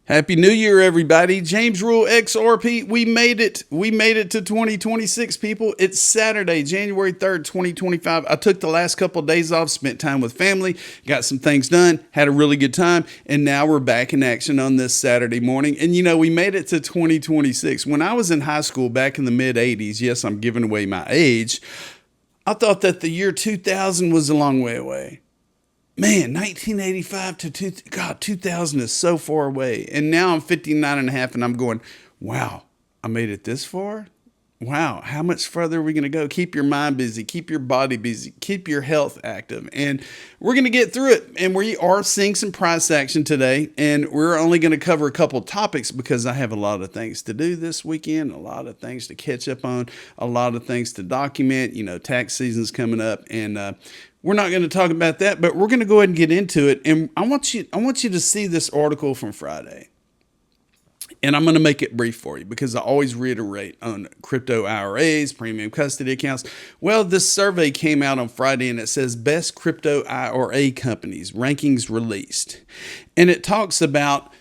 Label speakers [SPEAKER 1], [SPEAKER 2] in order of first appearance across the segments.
[SPEAKER 1] Happy New Year, everybody. James Rule XRP. We made it. We made it to 2026, people. It's Saturday, January 3rd, 2025. I took the last couple of days off, spent time with family, got some things done, had a really good time, and now we're back in action on this Saturday morning. And, we made it to 2026. When I was in high school back in the mid-'80s, yes, I'm giving away my age, I thought that the year 2000 was a long way away. Man, 1985 to 2000 is so far away. And now I'm 59 and a half and I'm going, wow, I made it this far? Wow, how much further are we going to go? Keep your mind busy, keep your body busy, keep your health active. And we're going to get through it. And we are seeing some price action today. And we're only going to cover a couple of topics because I have a lot of things to do this weekend, a lot of things to catch up on, a lot of things to document. Tax season's coming up, and we're not going to talk about that, but we're going to go ahead and get into it. And I want you to see this article from Friday. And I'm going to make it brief for you because I always reiterate on crypto IRAs, premium custody accounts. Well, this survey came out on Friday and it says best crypto IRA companies, rankings released. And it talks about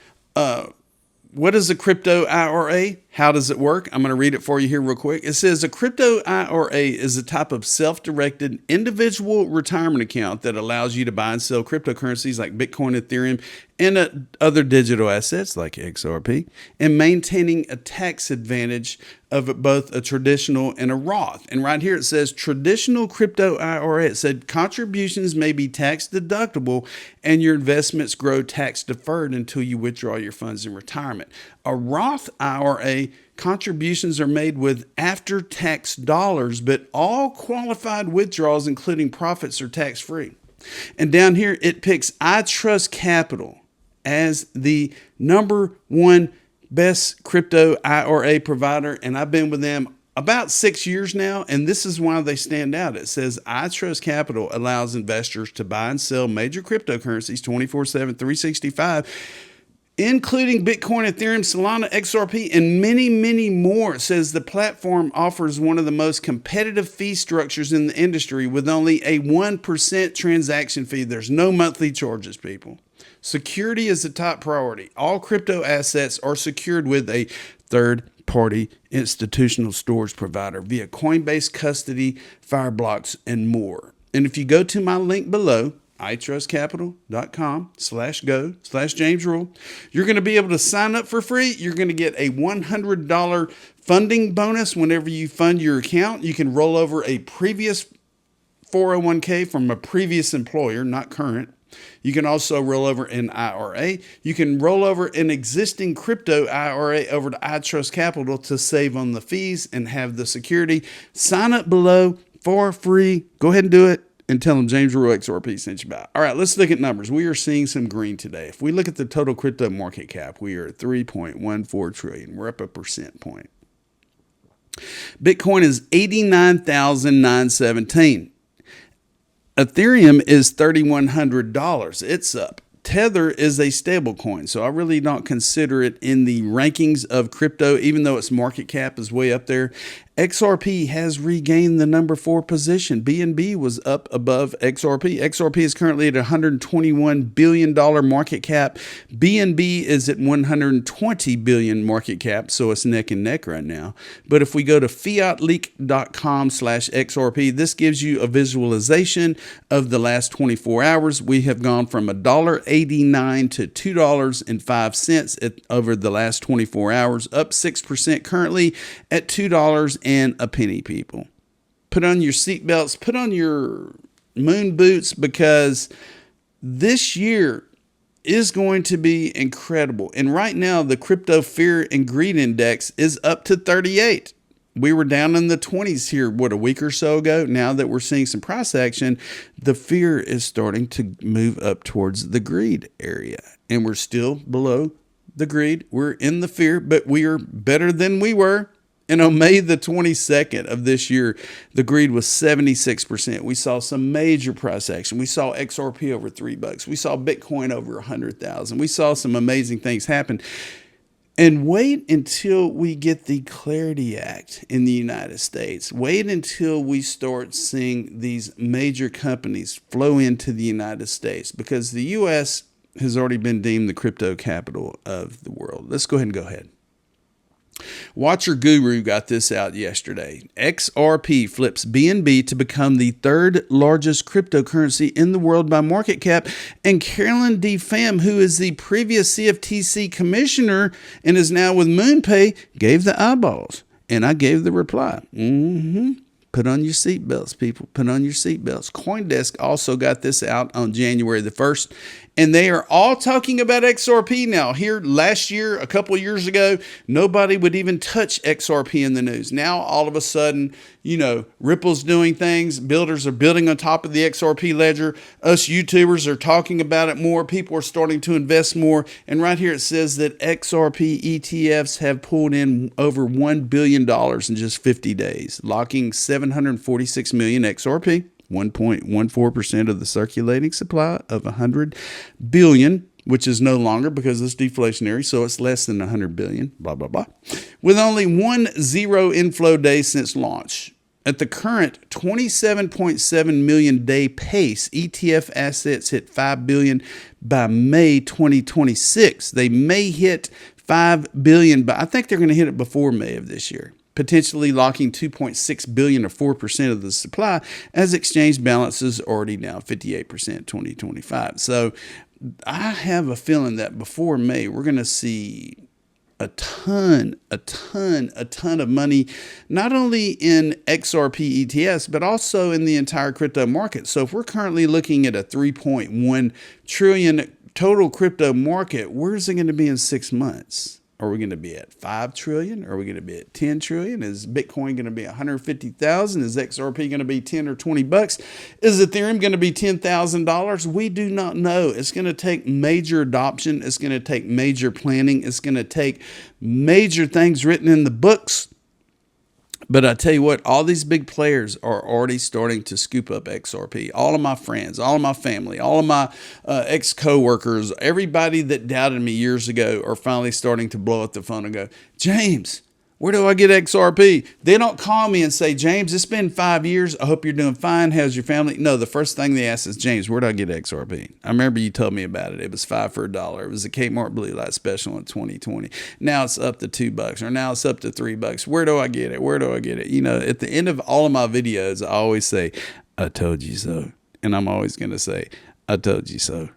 [SPEAKER 1] what is a crypto IRA? How does it work? I'm going to read it for you here real quick. It says a crypto IRA is a type of self-directed individual retirement account that allows you to buy and sell cryptocurrencies like Bitcoin, Ethereum, and other digital assets like XRP, and maintaining a tax advantage of both a traditional and a Roth. And right here it says traditional crypto IRA. It said contributions may be tax deductible and your investments grow tax deferred until you withdraw your funds in retirement. A Roth IRA contributions are made with after-tax dollars, but all qualified withdrawals, including profits, are tax-free. And down here, it picks iTrustCapital as the number one best crypto IRA provider. And I've been with them about 6 years now, and this is why they stand out. It says iTrustCapital allows investors to buy and sell major cryptocurrencies 24/7, 365, including Bitcoin, Ethereum, Solana, XRP, and many, many more. It says the platform offers one of the most competitive fee structures in the industry with only a 1% transaction fee. There's no monthly charges, people. Security is the top priority. All crypto assets are secured with a third-party institutional storage provider via Coinbase custody, Fireblocks, and more. And if you go to my link below, iTrustCapital.com/go/JamesRule. You're going to be able to sign up for free. You're going to get a $100 funding bonus whenever you fund your account. You can roll over a previous 401k from a previous employer, not current. You can also roll over an IRA. You can roll over an existing crypto IRA over to iTrustCapital to save on the fees and have the security. Sign up below for free. Go ahead and do it. And tell them James Rule XRP sent you by. All right, let's look at numbers. We are seeing some green today. If we look at the total crypto market cap, we are at 3.14 trillion. We're up a percent point. Bitcoin is 89,917. Ethereum is $3,100. It's up. Tether is a stable coin, so I really don't consider it in the rankings of crypto, even though its market cap is way up there. XRP has regained the number 4 position. BNB was up above XRP. XRP is currently at $121 billion market cap. BNB is at $120 billion market cap, so it's neck and neck right now. But if we go to fiatleak.com/XRP, this gives you a visualization of the last 24 hours. We have gone from $1.89 to $2.05 over the last 24 hours, up 6% currently at $2 and a penny, people. Put on your seatbelts, put on your moon boots, because this year is going to be incredible. And right now, the crypto fear and greed index is up to 38. We were down in the 20s here, a week or so ago. Now that we're seeing some price action, the fear is starting to move up towards the greed area. And we're still below the greed. We're in the fear, but we are better than we were. And on May the 22nd of this year, the greed was 76%. We saw some major price action. We saw XRP over $3. We saw Bitcoin over 100,000. We saw some amazing things happen. And wait until we get the Clarity Act in the United States. Wait until we start seeing these major companies flow into the United States, because the U.S. has already been deemed the crypto capital of the world. Let's go ahead. Watcher Guru got this out yesterday. XRP flips BNB to become the third largest cryptocurrency in the world by market cap. And Carolyn D. Pham, who is the previous CFTC commissioner and is now with MoonPay, gave the eyeballs. And I gave the reply. Put on your seatbelts, people. Put on your seatbelts. CoinDesk also got this out on January the 1st. And they are all talking about XRP now. Here last year, a couple of years ago, nobody would even touch XRP in the news. Now, all of a sudden, Ripple's doing things. Builders are building on top of the XRP ledger. Us YouTubers are talking about it more. People are starting to invest more. And right here it says that XRP ETFs have pulled in over $1 billion in just 50 days, locking 746 million XRP. 1.14% of the circulating supply of 100 billion, which is no longer because it's deflationary, so it's less than 100 billion, blah, blah, blah, with only 1 inflow day since launch. At the current 27.7 million day pace, ETF assets hit 5 billion by May 2026. They may hit 5 billion, but I think they're going to hit it before May of this year, potentially locking 2.6 billion or 4% of the supply, as exchange balances already now 58% 2025. So I have a feeling that before May, we're going to see a ton of money, not only in XRP ETFs, but also in the entire crypto market. So if we're currently looking at a 3.1 trillion total crypto market, where's it going to be in 6 months? Are we going to be at 5 trillion? Are we going to be at 10 trillion? Is Bitcoin going to be 150,000? Is XRP going to be 10 or 20 bucks? Is Ethereum going to be $10,000? We do not know. It's going to take major adoption. It's going to take major planning. It's going to take major things written in the books. But I tell you what, all these big players are already starting to scoop up XRP. All of my friends, all of my family, all of my ex-coworkers, everybody that doubted me years ago are finally starting to blow up the phone and go, James, where do I get XRP? They don't call me and say, James, it's been 5 years. I hope you're doing fine. How's your family? No, the first thing they ask is, James, where do I get XRP? I remember you told me about it. It was $5 for $1. It was a Kmart Blue Light special in 2020. Now it's up to $2 or now it's up to $3. Where do I get it? Where do I get it? At the end of all of my videos, I always say, I told you so. And I'm always going to say, I told you so,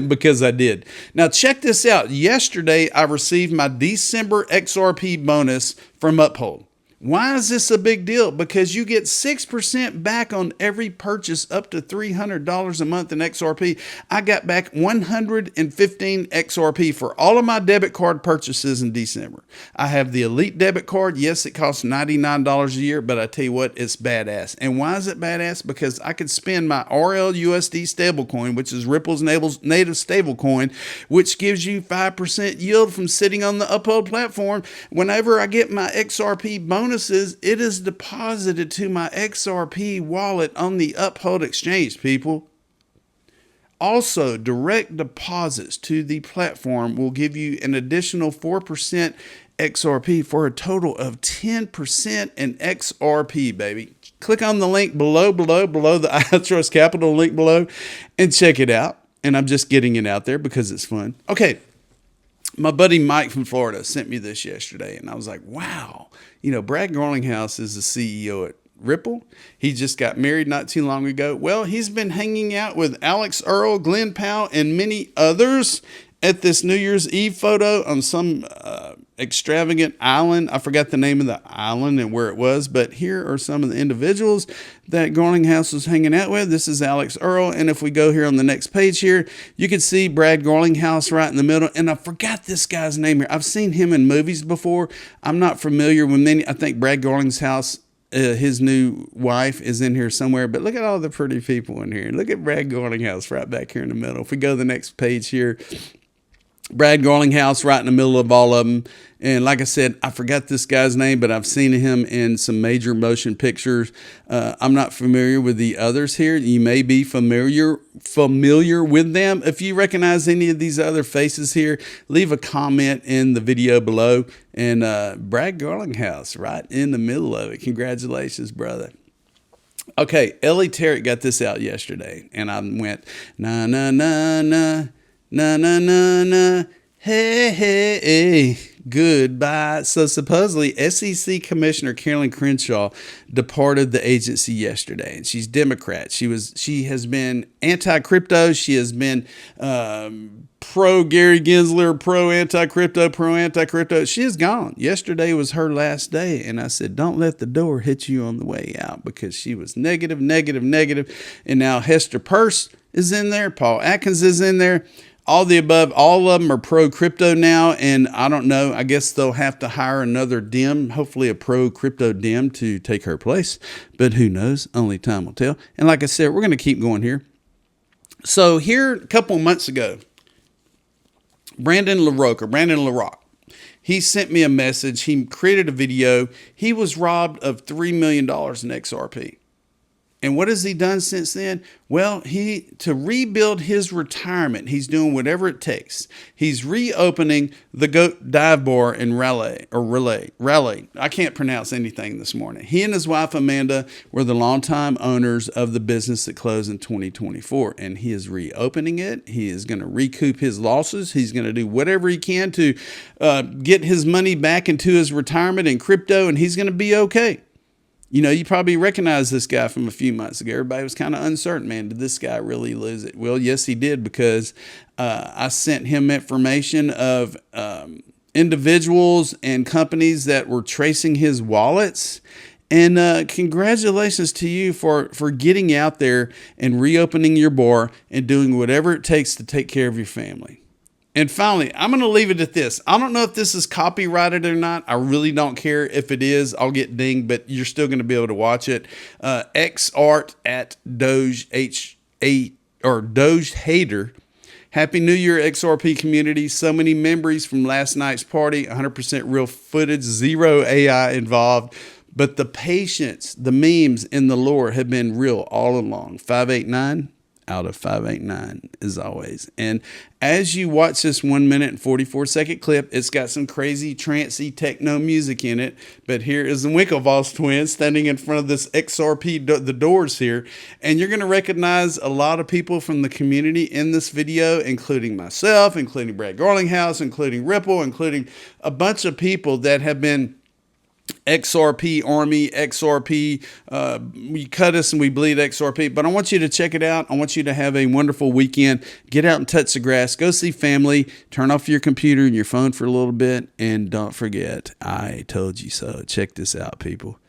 [SPEAKER 1] because I did. Now, check this out. Yesterday, I received my December XRP bonus from Uphold. Why is this a big deal? Because you get 6% back on every purchase up to $300 a month in XRP. I got back 115 XRP for all of my debit card purchases in December. I have the Elite debit card. Yes, it costs $99 a year, but I tell you what, it's badass. And why is it badass? Because I could spend my RLUSD stablecoin, which is Ripple's native stablecoin, which gives you 5% yield from sitting on the Uphold platform. Whenever I get my XRP bonus, it is deposited to my XRP wallet on the Uphold exchange, people. Also, direct deposits to the platform will give you an additional 4% XRP for a total of 10% in XRP, baby. Click on the link below the iTrustCapital link below and check it out. And I'm just getting it out there because it's fun. Okay. My buddy Mike from Florida sent me this yesterday, and I was like, wow. Brad Garlinghouse is the CEO at Ripple. He just got married not too long ago. Well, he's been hanging out with Alex Earl, Glenn Powell, and many others at this New Year's Eve photo on some extravagant island. I forgot the name of the island and where it was, but here are some of the individuals that Garlinghouse was hanging out with. This is Alex Earl, and if we go here on the next page here, you can see Brad Garlinghouse right in the middle, and I forgot this guy's name here. I've seen him in movies before. I'm not familiar with many. I think Brad Garlinghouse, his new wife is in here somewhere, but look at all the pretty people in here. Look at Brad Garlinghouse right back here in the middle. If we go to the next page here, Brad Garlinghouse right in the middle of all of them. And like I said, I forgot this guy's name, but I've seen him in some major motion pictures. I'm not familiar with the others here. You may be familiar with them. If you recognize any of these other faces here, leave a comment in the video below. And Brad Garlinghouse right in the middle of it. Congratulations, brother. Okay, Ellie Tarrant got this out yesterday, and I went, na, na, na, na. Na na na na. Hey, hey, hey. Goodbye. So supposedly SEC Commissioner Carolyn Crenshaw departed the agency yesterday, and she's Democrat. She has been anti-crypto. She has been pro Gary Gensler, pro anti-crypto. She is gone. Yesterday was her last day, and I said, don't let the door hit you on the way out, because she was negative. And now Hester Peirce is in there. Paul Atkins is in there. All the above, all of them are pro crypto now. And I don't know, I guess they'll have to hire another Dem, hopefully a pro crypto Dem, to take her place. But who knows? Only time will tell. And like I said, we're going to keep going here. So here a couple months ago, Brandon Laroque, he sent me a message. He created a video. He was robbed of $3 million in XRP. And what has he done since then? Well, to rebuild his retirement, he's doing whatever it takes. He's reopening the Goat Dive Bar in Raleigh. I can't pronounce anything this morning. He and his wife, Amanda, were the longtime owners of the business that closed in 2024. And he is reopening it. He is going to recoup his losses. He's going to do whatever he can to get his money back into his retirement in crypto, and he's going to be okay. You know, you probably recognize this guy from a few months ago. Everybody was kind of uncertain, man, did this guy really lose it? Well, yes, he did, because I sent him information of individuals and companies that were tracing his wallets. And congratulations to you for getting out there and reopening your bar and doing whatever it takes to take care of your family. And finally, I'm going to leave it at this. I don't know if this is copyrighted or not. I really don't care. If it is, I'll get dinged, but you're still going to be able to watch it. XArt at Doge Doge Hater. Happy New Year, XRP community. So many memories from last night's party. 100% real footage, zero AI involved. But the patience, the memes, and the lore have been real all along. 589. Out of 589 as always. And as you watch this 1 minute and 44-second clip, it's got some crazy trancey techno music in it. But here is the Winklevoss twins standing in front of this XRP, the doors here. And you're going to recognize a lot of people from the community in this video, including myself, including Brad Garlinghouse, including Ripple, including a bunch of people that have been XRP Army, XRP, we cut us and we bleed XRP. But I want you to check it out. I want you to have a wonderful weekend. Get out and touch the grass. Go see family. Turn off your computer and your phone for a little bit. And don't forget, I told you so. Check this out, people.